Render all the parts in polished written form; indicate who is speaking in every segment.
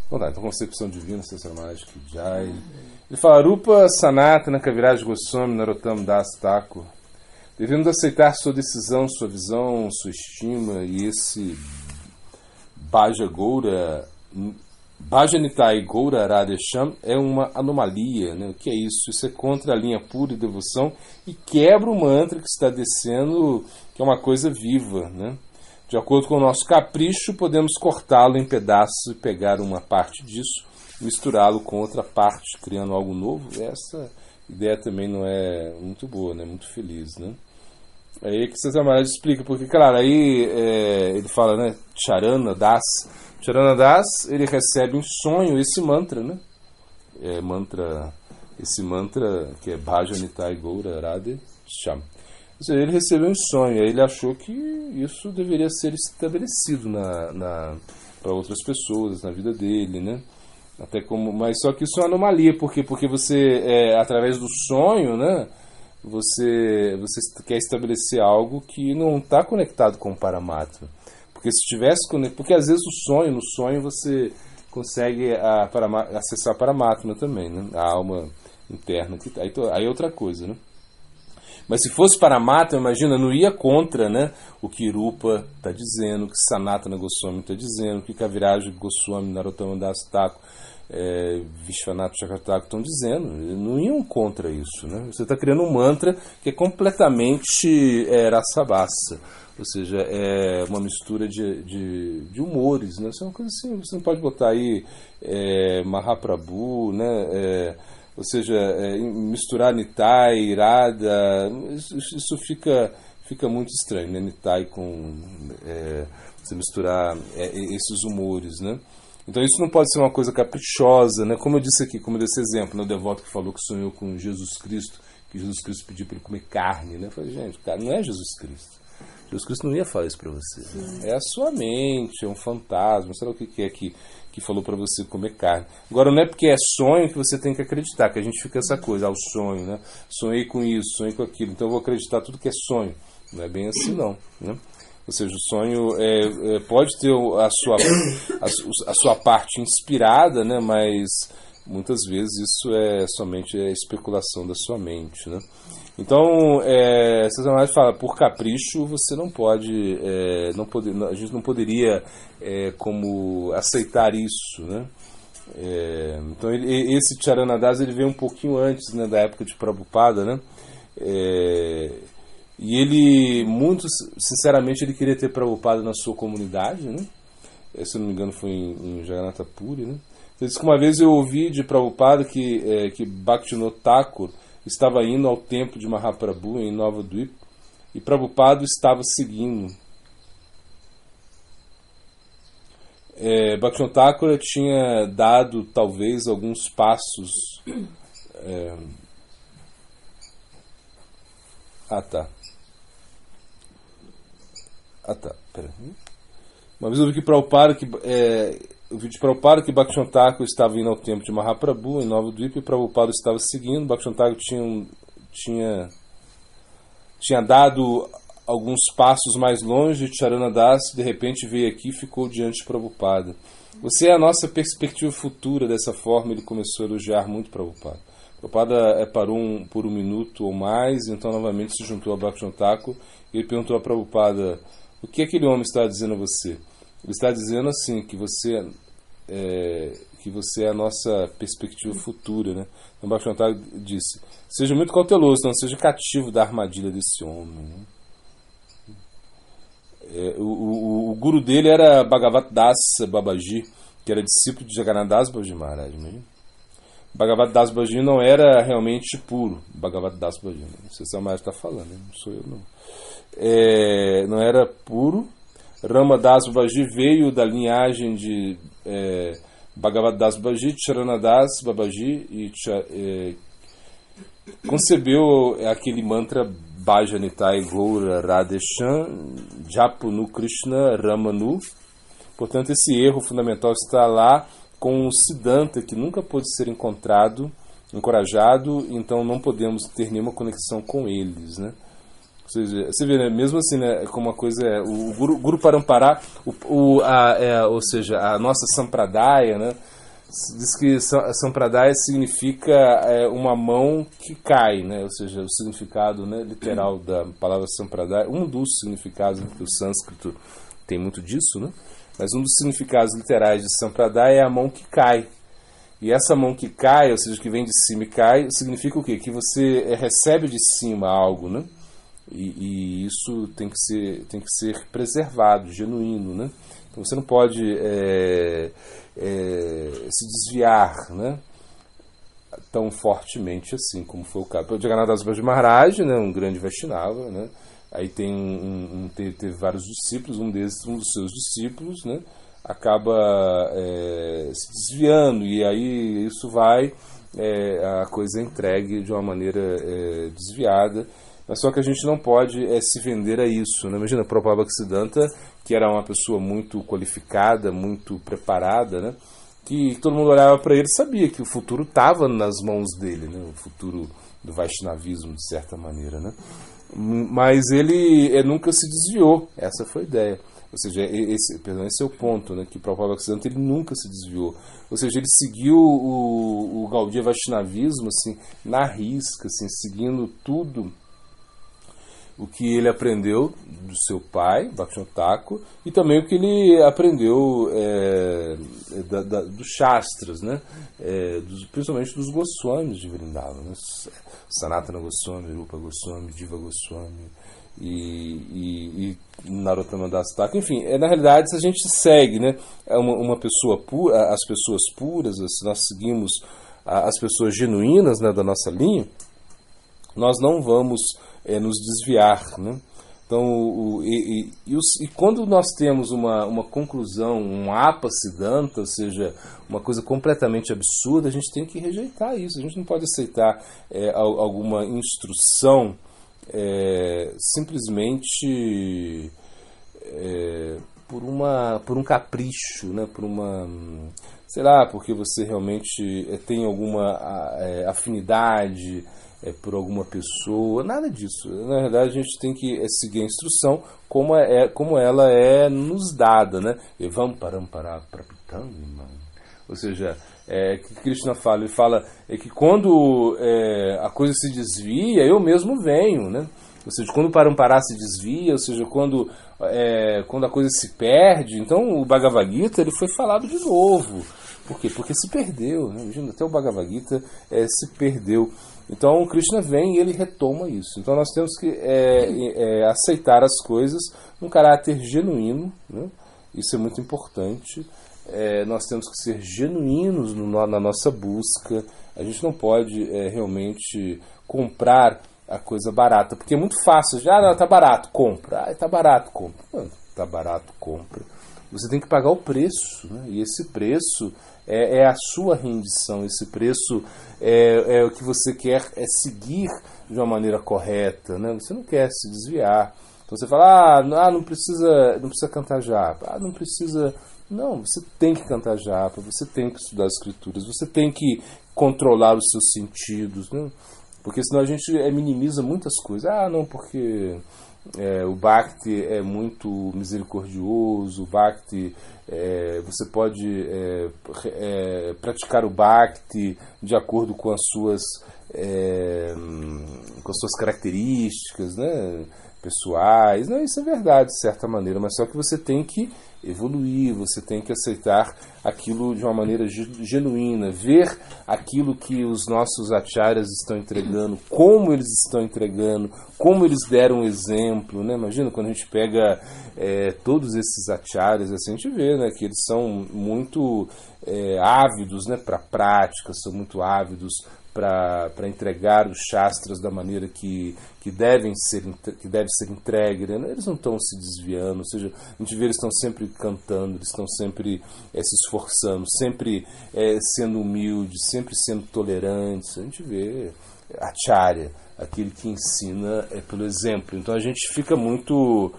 Speaker 1: Vamos lá, então, concepção divina, Sessamaj Kijai. Ele fala, Rupa Sanatana Kaviraj Goswami Narottam Das Thakur. Devemos aceitar sua decisão, sua visão, sua estima, e esse Bhajanitai Gaura Radhesham é uma anomalia, né? O que é isso? Isso é contra a linha pura de devoção e quebra o mantra que está descendo, que é uma coisa viva, né? De acordo com o nosso capricho, podemos cortá-lo em pedaços e pegar uma parte disso, misturá-lo com outra parte, criando algo novo. Essa ideia também não é muito boa, né? Muito feliz, né? Aí que César Maharaj explica, porque, claro, aí ele fala, né? Charana Das, ele recebe em sonho esse mantra, né? Esse mantra que é Bhajanitai Gaura Radhe Sham. Ele recebeu em sonho, aí ele achou que isso deveria ser estabelecido para outras pessoas, na vida dele, né? Até como, mas só que isso é uma anomalia, porque você, através do sonho, né? Você quer estabelecer algo que não está conectado com o Paramatma. Porque se tivesse conectado, porque às vezes no sonho você consegue acessar a Paramatma também, né? A alma interna, aí é outra coisa, né? Mas se fosse Paramatma, imagina, não ia contra, né, o que Rupa está dizendo, o que Sanatana Goswami está dizendo, o que Kaviraj Goswami, Narottama Das Thakur, Vishwanath Chakravarti estão dizendo. Não iam contra isso, né? Você está criando um mantra que é completamente rasabasa, ou seja, é uma mistura de humores, né? Isso é uma coisa assim, você não pode botar aí Mahaprabhu, né? Ou seja, misturar Nitai, Radha, isso fica muito estranho, né? Nitai com você misturar esses humores, né? Então isso não pode ser uma coisa caprichosa, né? Como eu disse aqui, como eu dei esse exemplo, né? O devoto que falou que sonhou com Jesus Cristo, que Jesus Cristo pediu para ele comer carne, né? Eu falei, gente, cara, não é Jesus Cristo. Jesus Cristo não ia falar isso para você. Né? É a sua mente, é um fantasma, sei lá o que é que falou para você comer carne. Agora, não é porque é sonho que você tem que acreditar, que a gente fica essa coisa, o sonho, né? Sonhei com isso, sonhei com aquilo, então eu vou acreditar tudo que é sonho. Não é bem assim, não, né? Ou seja, o sonho pode ter a sua parte inspirada, né? Mas muitas vezes isso é somente a especulação da sua mente, né? Então, César Maharaj fala, por capricho você não pode, a gente não poderia como aceitar isso, né? Então, esse Charanadas ele veio um pouquinho antes, né, da época de Prabhupada, né? E ele, muito sinceramente, ele queria ter Prabhupada na sua comunidade, né? Se eu não me engano foi em Jagannatha Puri, né? Então, diz que uma vez eu ouvi de Prabhupada que Bhaktivinoda Thakur estava indo ao templo de Mahaprabhu em Nova Dvip e Prabhupada estava seguindo. Bhaktivinoda Thakur tinha dado talvez alguns passos. Peraí. Uma vez eu vi que Prabhupada o vídeo de Prabhupada que Bhaktivinoda Thakur estava indo ao templo de Mahaprabhu em Nova Dvip e Prabhupada estava seguindo. Bhaktivinoda Thakur tinha dado alguns passos mais longe. Charanadas de repente veio aqui e ficou diante de Prabhupada. Você é a nossa perspectiva futura. Dessa forma ele começou a elogiar muito Prabhupada. Prabhupada parou por um minuto ou mais, então novamente se juntou a Bhaktivinoda Thakur e ele perguntou a Prabhupada: o que aquele homem está dizendo a você? Ele está dizendo assim, que você é a nossa perspectiva futura, né? Então Bhaktivinoda Thakur disse: seja muito cauteloso, não seja cativo da armadilha desse homem. Né? O guru dele era Bhagavat Das Babaji, que era discípulo de Jagannath Das Babaji Maharaj. Né? Bhagavat Das Babaji não era realmente puro. Bhagavat Das Babaji, não sei se a Maharaj está falando, né? Não sou eu não. Não era puro. Rama Das Babaji veio da linhagem de Bhagavat Das Babaji, Charanadas Babaji, e concebeu aquele mantra Bhajanitai Gaura Radhesham Japunu Krishna Ramanu. Portanto, esse erro fundamental está lá com o Siddhanta, que nunca pôde ser encorajado, então não podemos ter nenhuma conexão com eles, né? Ou seja, você vê, né, mesmo assim, né, como a coisa é, o Guru Parampara, ou seja, a nossa Sampradaya, né, diz que Sampradaya significa uma mão que cai, né, ou seja, o significado, né, literal da palavra Sampradaya, um dos significados, porque o sânscrito tem muito disso, né, mas um dos significados literais de Sampradaya é a mão que cai. E essa mão que cai, ou seja, que vem de cima e cai, significa o quê? Que você recebe de cima algo, né? E isso tem que ser preservado, genuíno, né? Então você não pode se desviar, né? Tão fortemente assim, como foi o caso. O Jagannatha Das Maharaj, né? Um grande Vaishnava, né? Aí teve vários discípulos, um dos seus discípulos, né? Acaba se desviando, e aí isso vai, a coisa é entregue de uma maneira desviada, mas só que a gente não pode se vender a isso, né? Imagina, Prabhupada Bhaktisiddhanta, que era uma pessoa muito qualificada, muito preparada, né? Que todo mundo olhava para ele e sabia que o futuro estava nas mãos dele, né? O futuro do Vaishnavismo, de certa maneira, né? Mas ele nunca se desviou, essa foi a ideia. Ou seja, esse é o ponto, né, que Prabhupada Bhaktisiddhanta ele nunca se desviou. Ou seja, ele seguiu o Gaudiya Vaishnavismo assim, na risca, assim, seguindo tudo o que ele aprendeu do seu pai, Bhaktivinoda Thakur, e também o que ele aprendeu dos Shastras, né, principalmente dos Goswamis de Vrindavan, né, Sanatana Goswami, Rupa Goswami, Jiva Goswami, e Narottama Das Thakur, enfim, na realidade, se a gente segue, né, uma pessoa pura, as pessoas puras, se nós seguimos as pessoas genuínas, né, da nossa linha, nós não vamos nos desviar, né? Então, e quando nós temos uma conclusão, um apasiddhanta, ou seja, uma coisa completamente absurda, a gente tem que rejeitar isso. A gente não pode aceitar alguma instrução simplesmente por um capricho, né? Sei lá, porque você realmente tem alguma afinidade por alguma pessoa, nada disso. Na verdade, a gente tem que seguir a instrução como ela é nos dada, né? Evam parampara prapitam. Ou seja, que Krishna fala, ele fala que quando a coisa se desvia, eu mesmo venho, né? Ou seja, quando o parampara se desvia, ou seja, quando a coisa se perde, então o Bhagavad Gita ele foi falado de novo. Por quê? Porque se perdeu, né? Imagina, até o Bhagavad Gita se perdeu. Então o Krishna vem e ele retoma isso. Então nós temos que aceitar as coisas num caráter genuíno, né? Isso é muito importante. Nós temos que ser genuínos na nossa busca. A gente não pode realmente comprar a coisa barata, porque é muito fácil. Tá barato, compra. Tá barato, compra. Não, tá barato, compra. Você tem que pagar o preço, né? E esse preço é a sua rendição. Esse preço é o que você quer seguir de uma maneira correta, né? Você não quer se desviar. Então você fala, não precisa cantar japa. Não precisa. Não, você tem que cantar japa, você tem que estudar as escrituras, você tem que controlar os seus sentidos, né? Porque senão a gente minimiza muitas coisas. Não, porque o Bhakti é muito misericordioso, o Bhakti, você pode praticar o Bhakti de acordo com as suas características, né, pessoais. Não, isso é verdade, de certa maneira, mas só que você tem que evoluir, você tem que aceitar aquilo de uma maneira genuína, ver aquilo que os nossos acharyas estão entregando, como eles estão entregando, como eles deram exemplo, né? Imagina quando a gente pega todos esses acharyas, assim, a gente vê, né, que eles são muito ávidos, né, para a prática, são muito ávidos para entregar os shastras da maneira que deve ser entregue, né? Eles não estão se desviando, ou seja, a gente vê eles estão sempre cantando, eles estão sempre se esforçando, sempre sendo humildes, sempre sendo tolerantes. A gente vê acharya, aquele que ensina pelo exemplo. Então a gente fica muito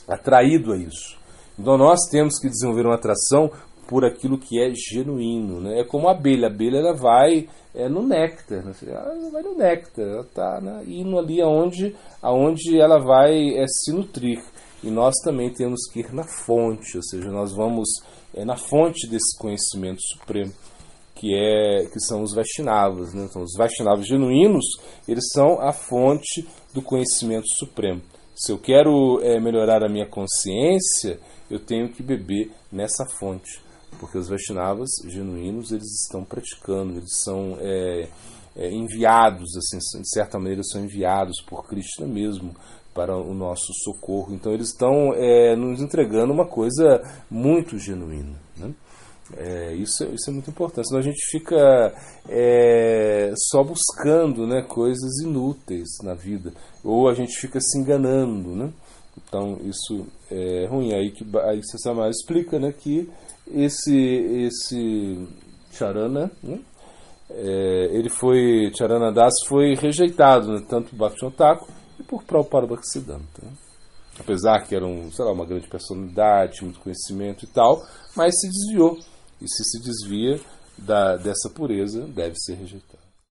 Speaker 1: atraído a isso. Então nós temos que desenvolver uma atração por aquilo que é genuíno, né? É como a abelha ela vai no néctar, né? Ela vai no néctar, ela está, né, indo ali aonde ela vai se nutrir. E nós também temos que ir na fonte, ou seja, nós vamos na fonte desse conhecimento supremo, que são os Vaishnavas, né? Então, os Vaishnavas genuínos, eles são a fonte do conhecimento supremo. Se eu quero melhorar a minha consciência, eu tenho que beber nessa fonte, porque os Vaishnavas genuínos, eles estão praticando, eles são enviados, assim, de certa maneira são enviados por Krishna mesmo para o nosso socorro. Então eles estão nos entregando uma coisa muito genuína, né? Isso é muito importante, senão a gente fica só buscando, né, coisas inúteis na vida, ou a gente fica se enganando, né? Então isso é ruim. Aí Sasamara explica, né, que esse Charana, né, Charana Das foi rejeitado, né, tanto por Bhaktivinoda Thakur e por Prabhupada Bhaktisiddhanta, né? Apesar que era uma grande personalidade, muito conhecimento e tal, mas se desviou. E se desvia dessa pureza, deve ser rejeitado.